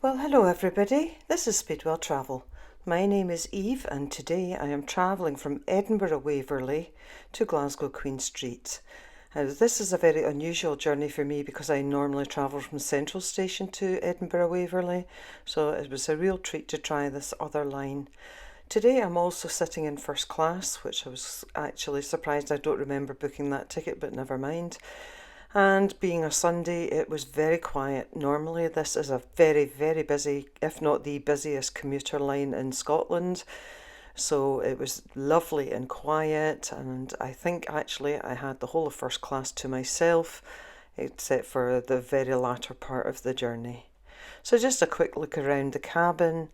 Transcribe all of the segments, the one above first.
Well, hello everybody. This is Speedwell Travel. My name is Eve and today I am travelling from Edinburgh Waverley to Glasgow Queen Street. This is a very unusual journey for me because I normally travel from Central Station to Edinburgh Waverley, so it was a real treat to try this other line. Today I'm also sitting in first class, which I was actually surprised. I don't remember booking that ticket, but never mind. And being a Sunday, it was very quiet. Normally, this is a very, very busy, if not the busiest commuter line in Scotland. So it was lovely and quiet, and I think actually I had the whole of first class to myself, except for the very latter part of the journey. So just a quick look around the cabin.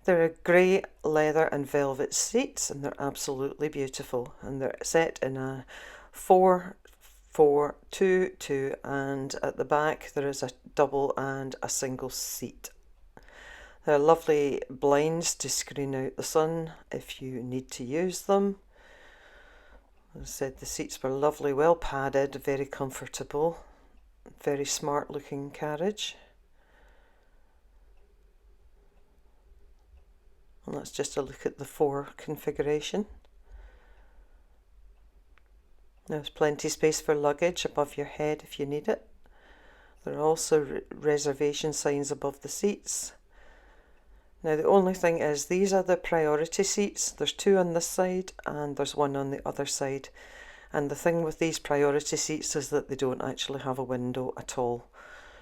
There are grey leather and velvet seats, and they're absolutely beautiful. And they're set in a 4-4-2-2, and at the back there is a double and a single seat. There are lovely blinds to screen out the sun if you need to use them. As I said, the seats were lovely, well padded, very comfortable, very smart looking carriage. And that's just a look at the 4 configuration. There's plenty of space for luggage above your head if you need it. There are also reservation signs above the seats. Now the only thing is these are the priority seats. There's 2 on this side and there's 1 on the other side. And the thing with these priority seats is that they don't actually have a window at all.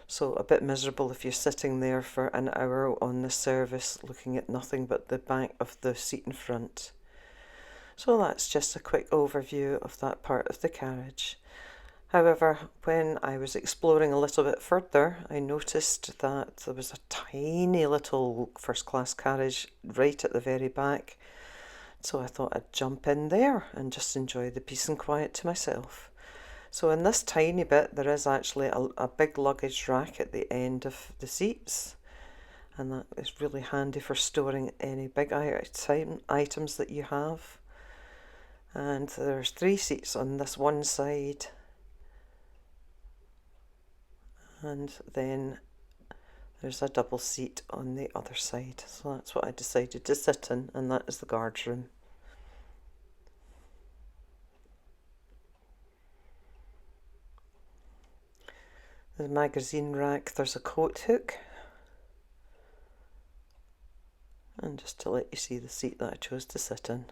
So a bit miserable if you're sitting there for an hour on the service looking at nothing but the back of the seat in front. So that's just a quick overview of that part of the carriage. However, when I was exploring a little bit further, I noticed that there was a tiny little first class carriage right at the very back. So I thought I'd jump in there and just enjoy the peace and quiet to myself. So in this tiny bit, there is actually a big luggage rack at the end of the seats. And that is really handy for storing any big items that you have. And there's 3 seats on this one side, and then there's a double seat on the other side. So that's what I decided to sit in, and that is the guard's room. The magazine rack, there's a coat hook, and just to let you see the seat that I chose to sit in.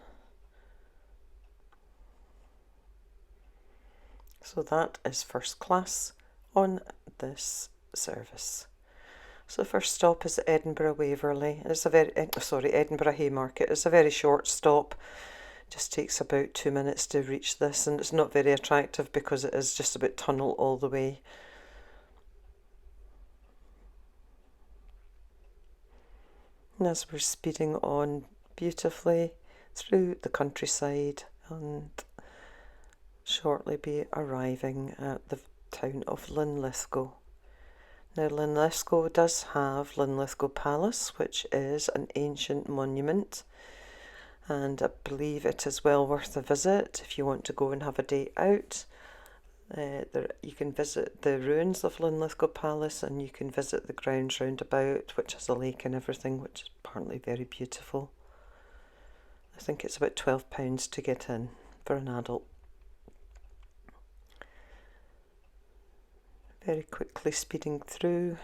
So that is first class on this service. So the first stop is Edinburgh Waverley. It's Edinburgh Haymarket. It's a very short stop. Just takes about 2 minutes to reach this, and it's not very attractive because it is just about tunnel all the way. And as we're speeding on beautifully through the countryside and shortly be arriving at the town of Linlithgow. Now Linlithgow does have Linlithgow Palace, which is an ancient monument, and I believe it is well worth a visit if you want to go and have a day out. You can visit the ruins of Linlithgow Palace, and you can visit the grounds round about, which has a lake and everything, which is apparently very beautiful. I think it's about £12 to get in for an adult. Very quickly speeding through.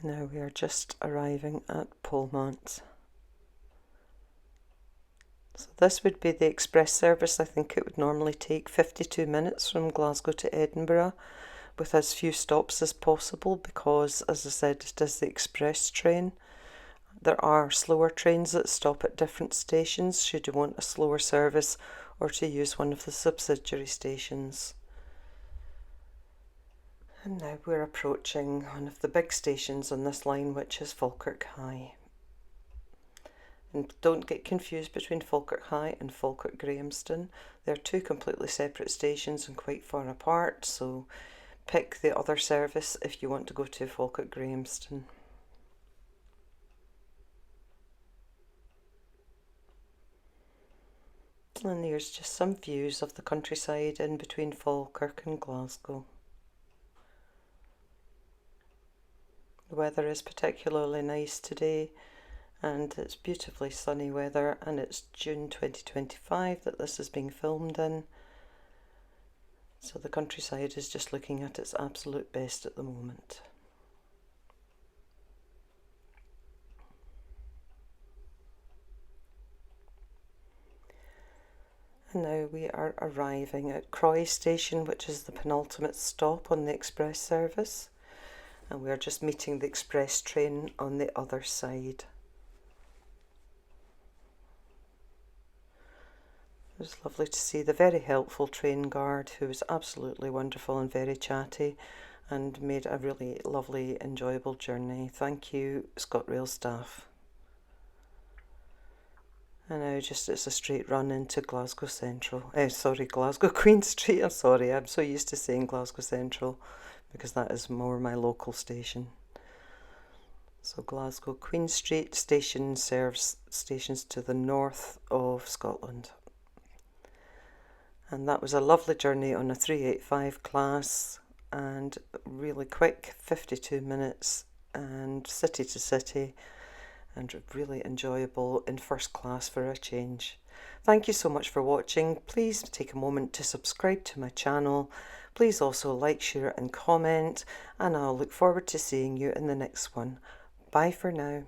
Now we are just arriving at Polmont. So this would be the express service. I think it would normally take 52 minutes from Glasgow to Edinburgh, with as few stops as possible because, as I said, it is the express train. There are slower trains that stop at different stations should you want a slower service or to use one of the subsidiary stations. And now we're approaching one of the big stations on this line, which is Falkirk High. And don't get confused between Falkirk High and Falkirk Grahamston. They're 2 completely separate stations and quite far apart, so pick the other service if you want to go to Falkirk Grahamston. And here's just some views of the countryside in between Falkirk and Glasgow. The weather is particularly nice today, and it's beautifully sunny weather, and it's June 2025 that this is being filmed in. So the countryside is just looking at its absolute best at the moment. And now we are arriving at Croy station, which is the penultimate stop on the express service. And we are just meeting the express train on the other side. It was lovely to see the very helpful train guard, who was absolutely wonderful and very chatty and made a really lovely, enjoyable journey. Thank you, ScotRail staff. And now just it's a straight run into Glasgow Central. Glasgow Queen Street. I'm sorry, I'm so used to saying Glasgow Central because that is more my local station. So Glasgow Queen Street station serves stations to the north of Scotland. And that was a lovely journey on a 385 class, and really quick, 52 minutes, and city to city, and really enjoyable in first class for a change. Thank you so much for watching. Please take a moment to subscribe to my channel. Please also like, share and comment, and I'll look forward to seeing you in the next one. Bye for now.